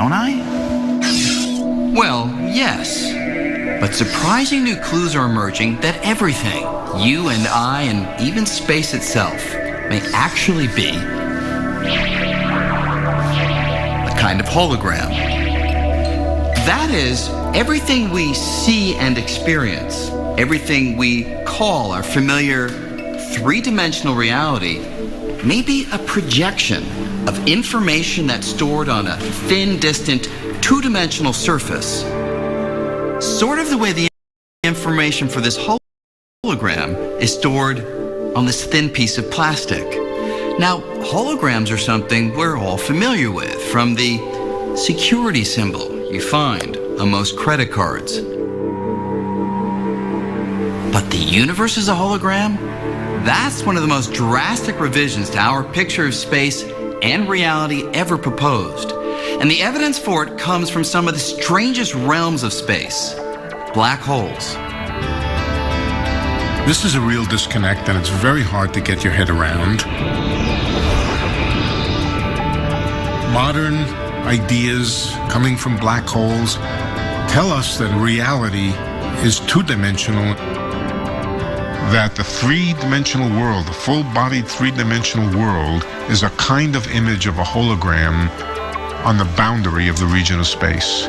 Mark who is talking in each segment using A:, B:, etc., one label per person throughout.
A: don't I?
B: Well, yes. But surprising new clues are emerging that everything, you and I and even space itself, may actually be a kind of hologram. That is, everything we see and experience, everything we call our familiar three-dimensional reality, may be a projection of information that's stored on a thin, distant, two-dimensional surface. Sort of the way the information for this hologram is stored on this thin piece of plastic. Now, holograms are something we're all familiar with, from the security symbol you find on most credit cards. But the universe is a hologram? That's one of the most drastic revisions to our picture of space and reality ever proposed. And the evidence for it comes from some of the strangest realms of space, black holes.
C: This is a real disconnect, and it's very hard to get your head around. Modern ideas coming from black holes tell us that reality is two-dimensional, that the three-dimensional world, the full-bodied three-dimensional world, is a kind of image of a hologram on the boundary of the region of space.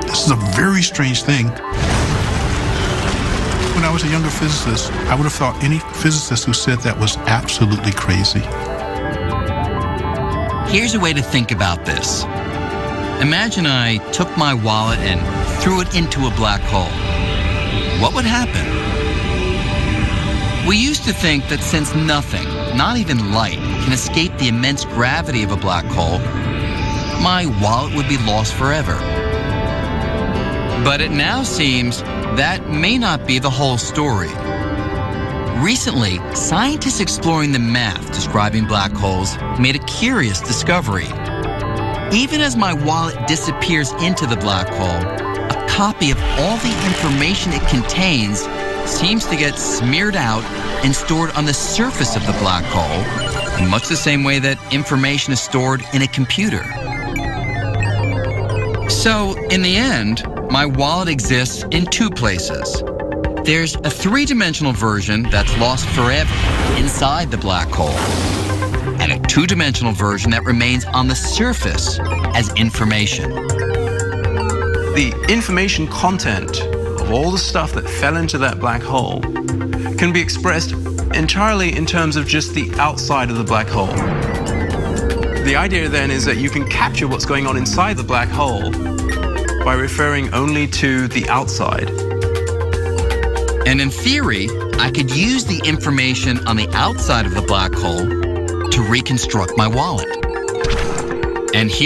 D: This is a very strange thing. When I was a younger physicist, I would have thought any physicist who said that was absolutely crazy.
B: Here's a way to think about this. Imagine I took my wallet and threw it into a black hole. What would happen? We used to think that since nothing, not even light, can escape the immense gravity of a black hole, my wallet would be lost forever. But it now seems that may not be the whole story. Recently, scientists exploring the math describing black holes made a curious discovery. Even as my wallet disappears into the black hole, a copy of all the information it contains seems to get smeared out and stored on the surface of the black hole, in much the same way that information is stored in a computer. So, in the end, my wallet exists in two places. There's a three-dimensional version that's lost forever inside the black hole, and a two-dimensional version that remains on the surface as information.
E: The information content of all the stuff that fell into that black hole can be expressed entirely in terms of just the outside of the black hole. The idea then is that you can capture what's going on inside the black hole by referring only to the outside.
B: And in theory, I could use the information on the outside of the black hole to reconstruct my wallet. And here